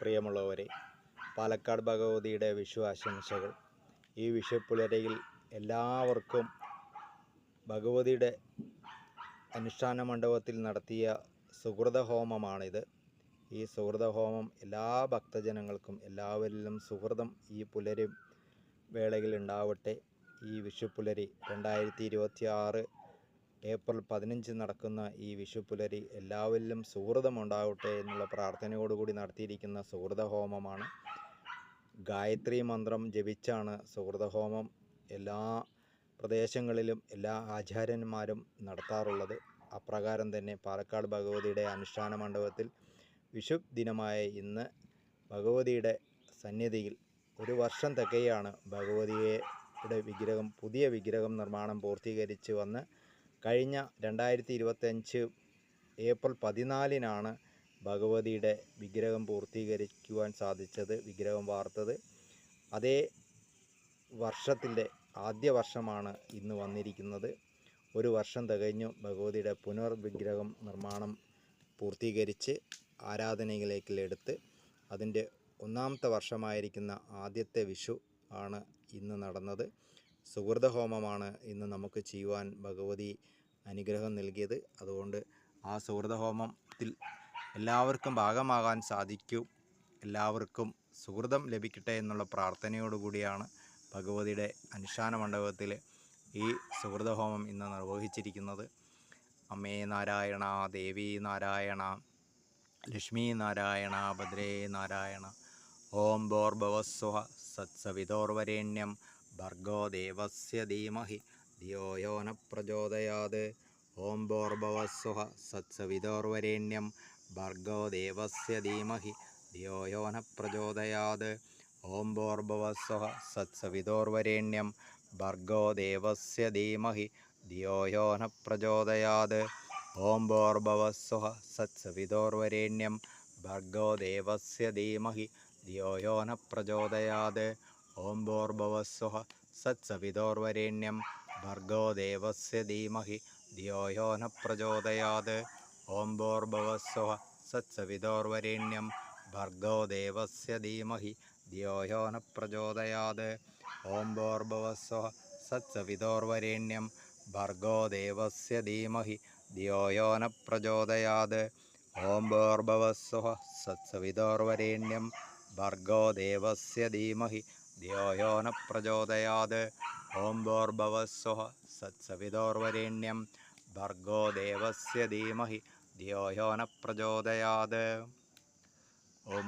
പ്രിയമുള്ളവരെ, പാലക്കാട് ഭഗവതിയുടെ വിഷു ആശംസകൾ. ഈ വിഷുപ്പുലരിയിൽ എല്ലാവർക്കും ഭഗവതിയുടെ അനുഷ്ഠാന മണ്ഡപത്തിൽ നടത്തിയ സുഹൃതഹോമമാണിത്. ഈ സുഹൃതഹോമം എല്ലാ ഭക്തജനങ്ങൾക്കും എല്ലാവരിലും സുഹൃതം ഈ പുലരി വേളയിൽ ഉണ്ടാവട്ടെ. ഈ വിഷുപ്പുലരി 2026 ഏപ്രിൽ 15 നടക്കുന്ന ഈ വിഷുപ്പുലരി എല്ലാവരിലും സുഹൃതമുണ്ടാവട്ടെ എന്നുള്ള പ്രാർത്ഥനയോടുകൂടി നടത്തിയിരിക്കുന്ന സുഹൃതഹോമമാണ്. ഗായത്രി മന്ത്രം ജപിച്ചാണ് സുഹൃതഹോമം എല്ലാ പ്രദേശങ്ങളിലും എല്ലാ ആചാര്യന്മാരും നടത്താറുള്ളത്. അപ്രകാരം തന്നെ പാലക്കാട് ഭഗവതിയുടെ അനുഷ്ഠാന മണ്ഡപത്തിൽ വിഷു ദിനമായ ഇന്ന് ഭഗവതിയുടെ സന്നിധിയിൽ ഒരു വർഷം തികയാണ് ഭഗവതിയുടെ വിഗ്രഹം, പുതിയ വിഗ്രഹം നിർമ്മാണം പൂർത്തീകരിച്ച് വന്ന് കഴിഞ്ഞ 2025 ഏപ്രിൽ 14 ഭഗവതിയുടെ വിഗ്രഹം പൂർത്തീകരിക്കുവാൻ സാധിച്ചത്, വിഗ്രഹം വാർത്തത്. അതേ വർഷത്തിൻ്റെ ആദ്യ വർഷമാണ് ഇന്ന് വന്നിരിക്കുന്നത്. ഒരു വർഷം തികഞ്ഞു ഭഗവതിയുടെ പുനർവിഗ്രഹം നിർമ്മാണം പൂർത്തീകരിച്ച് ആരാധനയിലേക്ക് എടുത്ത് അതിൻ്റെ 1ാമത്തെ വർഷമായിരിക്കുന്ന ആദ്യത്തെ വിഷു ആണ് ഇന്ന് നടന്നത്. സുഹൃതഹോമമാണ് ഇന്ന് നമുക്ക് ചെയ്യുവാൻ ഭഗവതി അനുഗ്രഹം നൽകിയത്. അതുകൊണ്ട് ആ സുഹൃതഹോമത്തിൽ എല്ലാവർക്കും ഭാഗമാകാൻ സാധിക്കും, എല്ലാവർക്കും സുഹൃതം ലഭിക്കട്ടെ എന്നുള്ള പ്രാർത്ഥനയോടുകൂടിയാണ് ഭഗവതിയുടെ അനുഷ്ഠാന മണ്ഡപത്തിൽ ഈ സുഹൃതഹോമം ഇന്ന് നിർവഹിച്ചിരിക്കുന്നത്. അമ്മേ നാരായണ, ദേവി നാരായണ, ലക്ഷ്മി നാരായണ, ഭദ്രേ നാരായണ. ഓം ഭോർഭവസ്വഃ സത്സവിതോർവരേണ്യം ഭർഗോ ദേവസ്യ ധീമഹി ധിയോ യോ ന പ്രചോദയാത്. ഓം ഭോർഭവസ്വഃ സത്സവിതോർവരേണ്യം ഭർഗോ ദേവസ്യ ധീമഹി ധിയോ യോ ന പ്രചോദയാത്. ഓം ഭോർഭവസ്വഃ സത്സവിതോർവരേണ്യം ഭർഗോ ദേവസ്യ ധീമഹി ധിയോ യോ ന പ്രചോദയാത്. ഓം ഭോർഭവസ്വഃ സത്സവിതോർവരേണ്യം ഭർഗോ ദേവസ്യ ധീമഹി ധിയോ യോ ന പ്രചോദയാത്. ഓം ഭോർഭവസ്വഃ സത്സവിതോർവരേണ്യം ഭർഗോ ദേവസ്യ ധീമഹി ധിയോ യോ ന പ്രചോദയാത്. ഓം ഭോർഭവസ്വഃ സത്സവിതോർവരേണ്യം ഭർഗോ ദേവസ്യ ധീമഹി ധിയോ യോ ന പ്രചോദയാത്. ഓം ഭോർഭവസ്വഃ സത്സവിതോർവരേണ്യം ഭർഗോ ദേവസ്യ ധീമഹി ധിയോ യോ ന പ്രചോദയാത്. ഓം ഭോർഭവസ്വഃ സത്സവിതോർവരേണ്യം ഭർഗോ ദേവസ്യ ധീമഹി ധിയോ യോ ന പ്രചോദയാത്. ഓം ഭോർഭവസ്വഃ സത്സവിതോർവരേണ്യം ഭർഗോ ദേവസ്യ ധീമഹി ധിയോ യോ ന പ്രചോദയാത്. ഓം